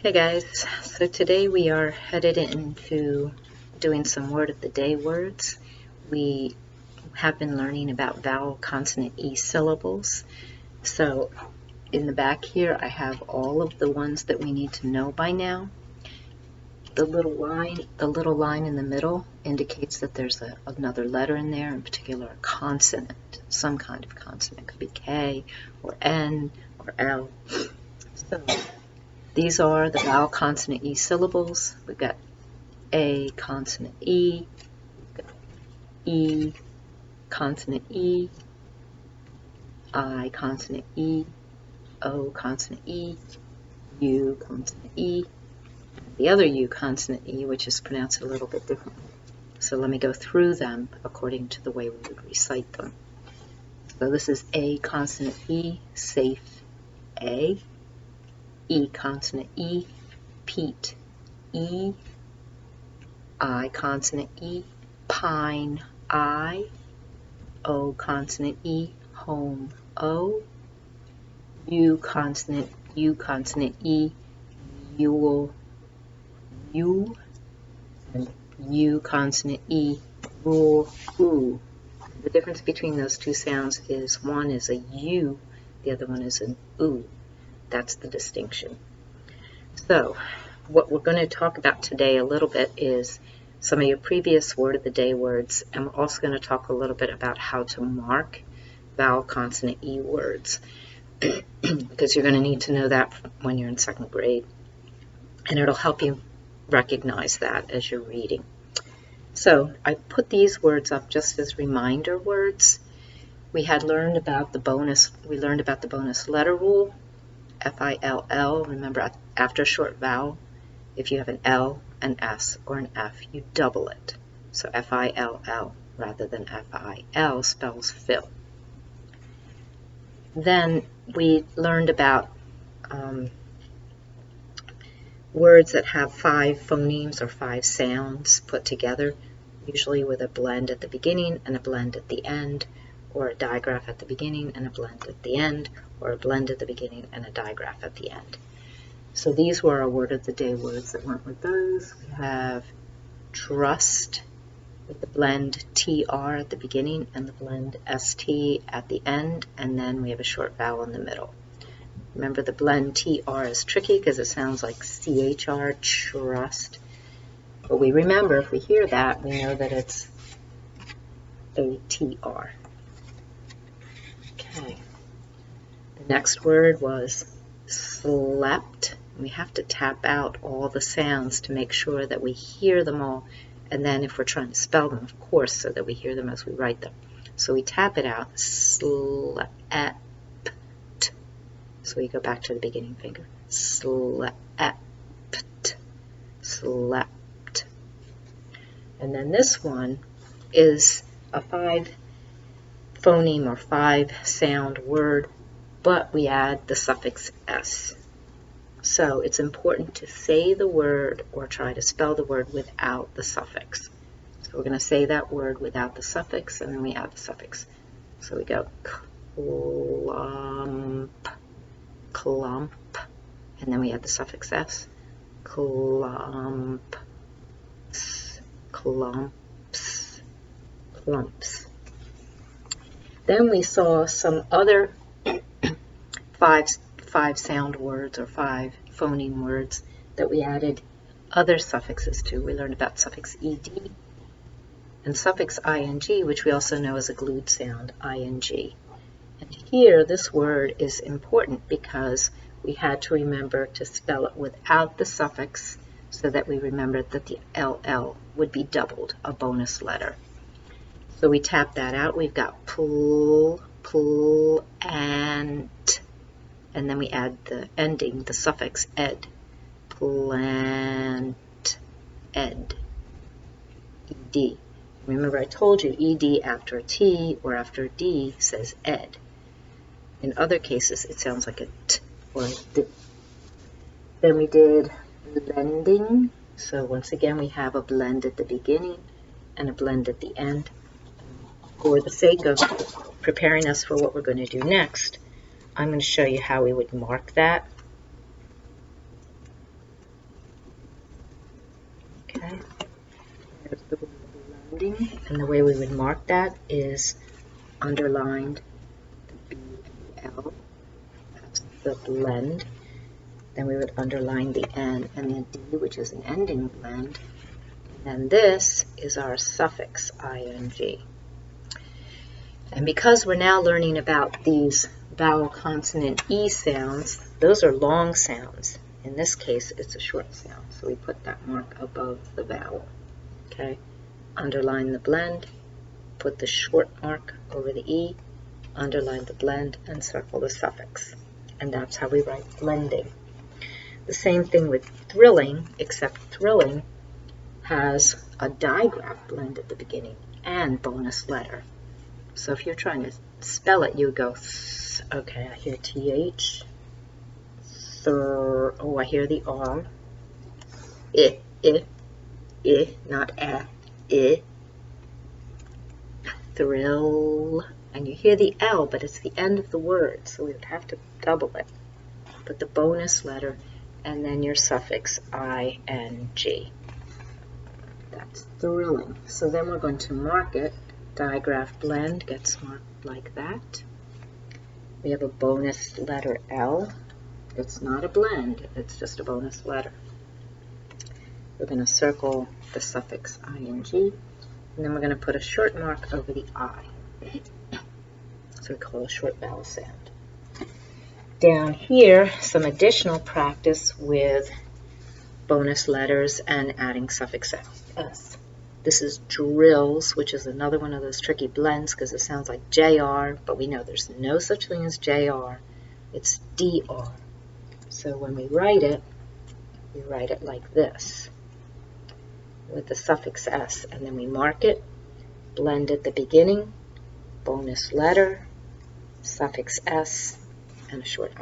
Hey guys, so today we are headed into doing some word of the day words. We have been learning about vowel, consonant, E syllables. So in the back here I have all of the ones that we need to know by now. The little line in the middle indicates that there's another letter in there, in particular a consonant, some kind of consonant. It could be K or N or L. So these are the vowel, consonant, E syllables. We've got A, consonant E, we've got E, consonant E, I, consonant E, O, consonant E, U, consonant E, the other U, consonant E, which is pronounced a little bit differently. So let me go through them according to the way we would recite them. So this is A, consonant E, safe A, E, consonant E, Pete E, I, consonant E, pine I, O, consonant E, home O, U, consonant E, Yule U, and U, consonant E, rule oo. The difference between those two sounds is one is a U, the other one is an oo. That's the distinction. So what we're going to talk about today a little bit is some of your previous word of the day words, and we're also going to talk a little bit about how to mark vowel, consonant, E words because you're going to need to know that when you're in second grade, and it'll help you recognize that as you're reading. So I put these words up just as reminder words. We learned about the bonus letter rule, F-I-L-L. Remember, after a short vowel, if you have an L, an S, or an F, you double it. So F-I-L-L rather than F-I-L spells fill. Then we learned about words that have 5 phonemes or 5 sounds put together, usually with a blend at the beginning and a blend at the end, or a digraph at the beginning and a blend at the end, or a blend at the beginning and a digraph at the end. So these were our word of the day words that went with those. We have trust with the blend TR at the beginning and the blend ST at the end, and then we have a short vowel in the middle. Remember, the blend TR is tricky because it sounds like CHR, trust. But we remember, if we hear that, we know that it's ATR. Okay. The next word was slept. We have to tap out all the sounds to make sure that we hear them all. And then if we're trying to spell them, of course, so that we hear them as we write them. So we tap it out, slept. So we go back to the beginning finger. Slept. Slept. And then this one is a 5 phoneme or 5 sound word, but we add the suffix S. So it's important to say the word or try to spell the word without the suffix. So we're going to say that word without the suffix, and then we add the suffix. So we go clump, clump, and then we add the suffix S. Clump, clumps, clumps. Then we saw some other 5 sound words or 5 phoneme words that we added other suffixes to. We learned about suffix ed and suffix ing, which we also know as a glued sound, ing. And here, this word is important because we had to remember to spell it without the suffix so that we remembered that the LL would be doubled, a bonus letter. So we tap that out. We've got pull, pull, and then we add the ending, the suffix ed. Plant, ed, ed. Remember, I told you ed after a T or after a D says ed. In other cases, it sounds like a T or a D. Then we did blending. So once again, we have a blend at the beginning and a blend at the end. For the sake of preparing us for what we're going to do next, I'm going to show you how we would mark that. blending, and the way we would mark that is underlined the B and the L. That's the blend. Then we would underline the N and the D, which is an ending blend. And this is our suffix ing. And because we're now learning about these vowel consonant E sounds, those are long sounds. In this case, it's a short sound, so we put that mark above the vowel. Okay, underline the blend, put the short mark over the E, underline the blend, and circle the suffix. And that's how we write blending. The same thing with thrilling, except thrilling has a digraph blend at the beginning and bonus letter. So if you're trying to spell it, you go, okay, I hear TH, oh, I hear the R, not a, thrill, and you hear the L, but it's the end of the word, so we would have to double it. Put the bonus letter, and then your suffix ing. That's thrilling. So then we're going to mark it. Digraph blend gets marked like that. We have a bonus letter L. It's not a blend, it's just a bonus letter. We're going to circle the suffix ing, and then we're going to put a short mark over the I. So we call it a short vowel sound. Down here, some additional practice with bonus letters and adding suffix s. This is drills, which is another one of those tricky blends because it sounds like JR, but we know there's no such thing as JR. It's DR. So when we write it like this with the suffix s, and then we mark it, blend at the beginning, bonus letter, suffix s, and a short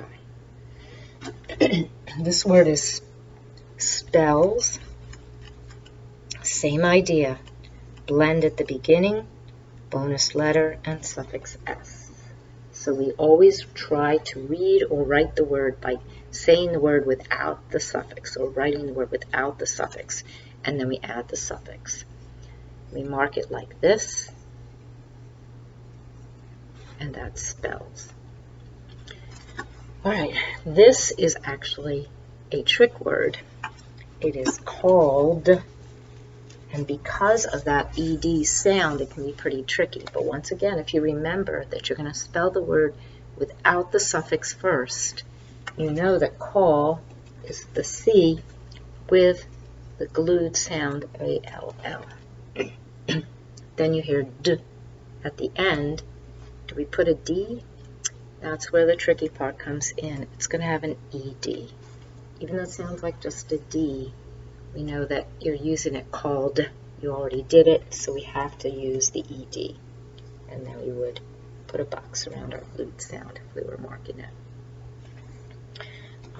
I. This word is spells. Same idea. Blend at the beginning, bonus letter, and suffix s. So we always try to read or write the word by saying the word without the suffix, or writing the word without the suffix, and then we add the suffix. We mark it like this, and that's spells. Alright, this is actually a trick word. It is called, and because of that ED sound, it can be pretty tricky. But once again, if you remember that you're going to spell the word without the suffix first, you know that call is the C with the glued sound ALL. Then you hear D at the end. Do we put a D? That's where the tricky part comes in. It's going to have an ED. Even though it sounds like just a D, we know that you're using it called. You already did it, so we have to use the ED. And then we would put a box around our glued sound if we were marking it.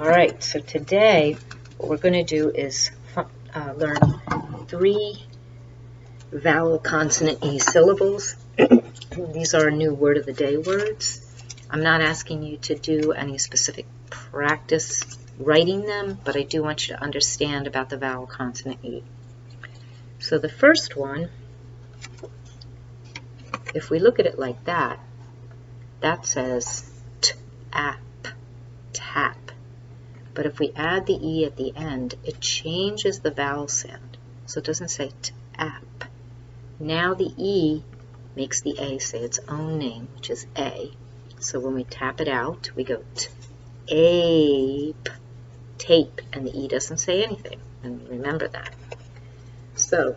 Alright, so today what we're going to do is learn 3 vowel consonant E syllables. These are new word of the day words. I'm not asking you to do any specific practice writing them, but I do want you to understand about the vowel consonant E. So the first one, if we look at it like that, that says tap, tap. But if we add the E at the end, it changes the vowel sound. So it doesn't say tap. Now the E makes the A say its own name, which is A. So when we tap it out, we go ape, tape, and the E doesn't say anything. And remember that. So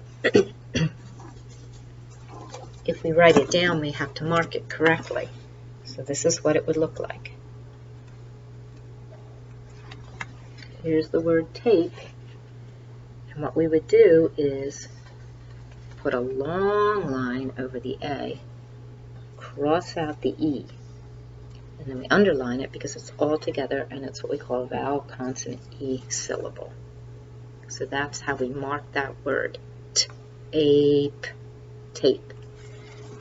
if we write it down, we have to mark it correctly. So this is what it would look like. Here's the word tape. And what we would do is put a long line over the A, cross out the E, and then we underline it because it's all together, and it's what we call a vowel consonant E syllable. So that's how we mark that word, ape, tape.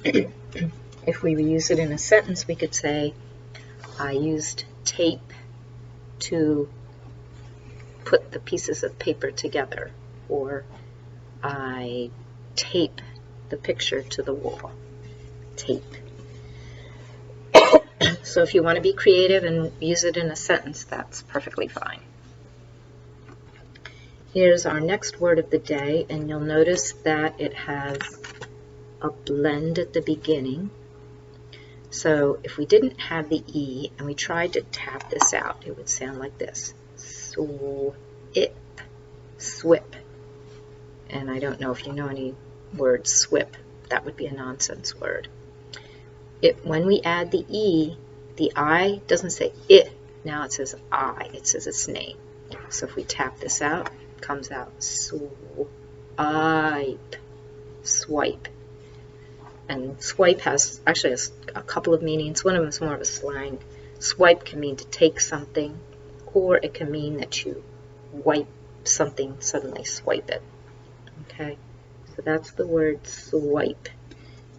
If we use it in a sentence, we could say, I used tape to put the pieces of paper together, or I tape the picture to the wall. Tape. So if you want to be creative and use it in a sentence, that's perfectly fine. Here's our next word of the day, and you'll notice that it has a blend at the beginning. So if we didn't have the E and we tried to tap this out, it would sound like this. Swip, swip. And I don't know if you know any words swip. That would be a nonsense word. When we add the E, the I doesn't say it. Now it says I. It says its name. So if we tap this out, it comes out swipe, swipe. And swipe actually has a couple of meanings. One of them is more of a slang. Swipe can mean to take something, or it can mean that you wipe something, suddenly swipe it. Okay, so that's the word swipe.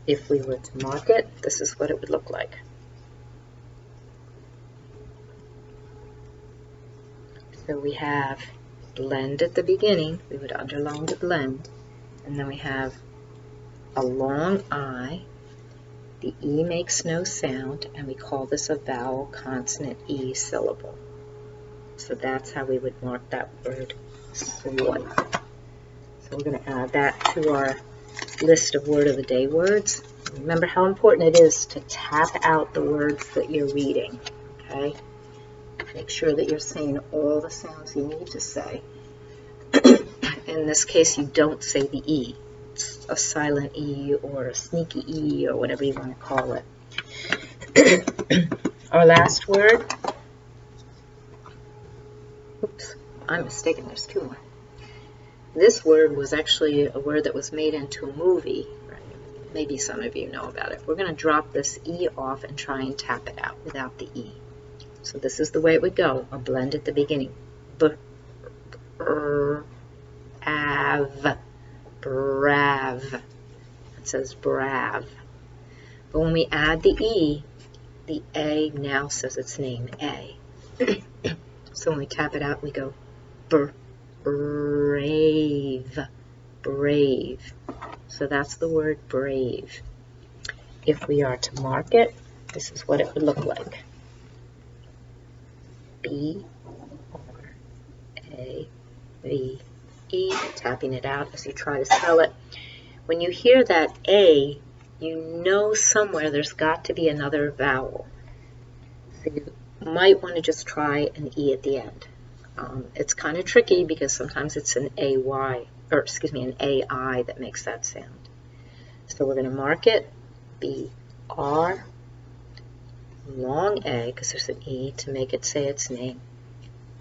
If we were to mark it, this is what it would look like. So we have blend at the beginning. We would underline the blend. And then we have a long I. The E makes no sound, and we call this a vowel consonant E syllable. So that's how we would mark that word swipe. So we're going to add that to our list of word of the day words. Remember how important it is to tap out the words that you're reading. Okay? Make sure that you're saying all the sounds you need to say. In this case, you don't say the E. It's a silent E or a sneaky E or whatever you want to call it. Our last word. Oops, I'm mistaken. There's two more. This word was actually a word that was made into a movie. Maybe some of you know about it. We're going to drop this E off and try and tap it out without the E. So this is the way it would go. A blend at the beginning. Av, brav. It says brav. But when we add the E, the A now says its name, A. So when we tap it out, we go brave, brave. So that's the word brave. If we are to mark it, this is what it would look like. B-R-A-V-E, tapping it out as you try to spell it. When you hear that A, you know somewhere there's got to be another vowel. So you might want to just try an E at the end. It's kind of tricky because sometimes it's an AY, or excuse me, an AI that makes that sound. So we're going to mark it B-R, long A, because there's an E to make it say its name.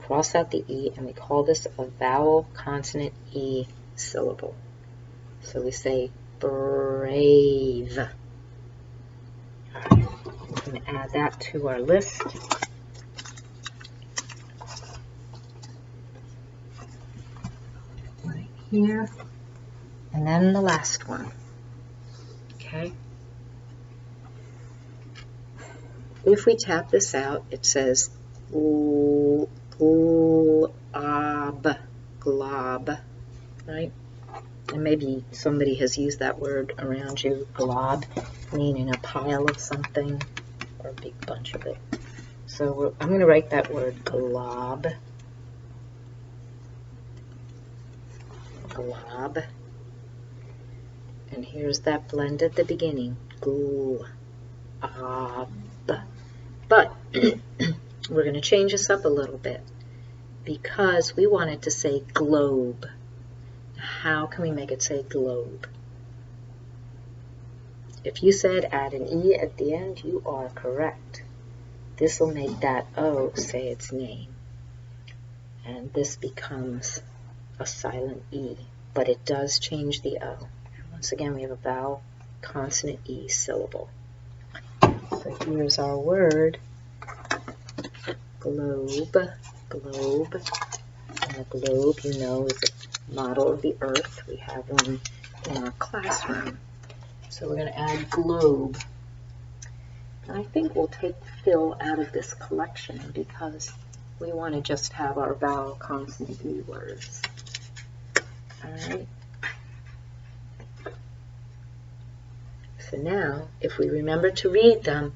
Cross out the E, and we call this a vowel consonant E syllable. So we say brave. All right, I'm going to add that to our list. Right here. And then the last one. Okay. If we tap this out, it says glob, glob, right? And maybe somebody has used that word around you, glob, meaning a pile of something or a big bunch of it. So I'm going to write that word glob, glob, and here's that blend at the beginning, glob. But we're going to change this up a little bit because we want it to say globe. How can we make it say globe? If you said add an E at the end, you are correct. This will make that O say its name. And this becomes a silent E, but it does change the O. And once again, we have a vowel consonant E syllable. So here's our word, globe, globe. And the globe, you know, is a model of the earth. We have one in our classroom. So we're going to add globe. And I think we'll take fill out of this collection because we want to just have our vowel consonant E words. All right. So now, if we remember to read them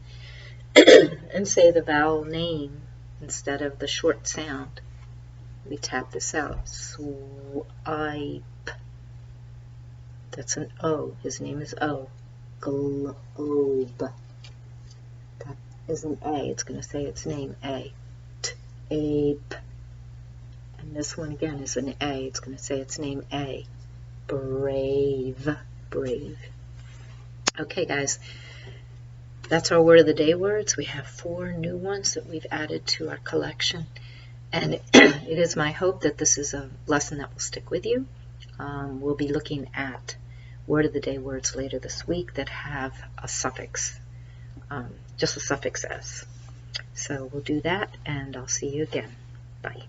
and say the vowel name instead of the short sound, we tap this out. Swipe. That's an O. His name is O. Globe. That is an A. It's going to say its name A. Ape. And this one again is an A. It's going to say its name A. Brave. Brave. Okay, guys. That's our word of the day words. We have 4 new ones that we've added to our collection. And it is my hope that this is a lesson that will stick with you. We'll be looking at word of the day words later this week that have a suffix, just a suffix S. So we'll do that, and I'll see you again. Bye.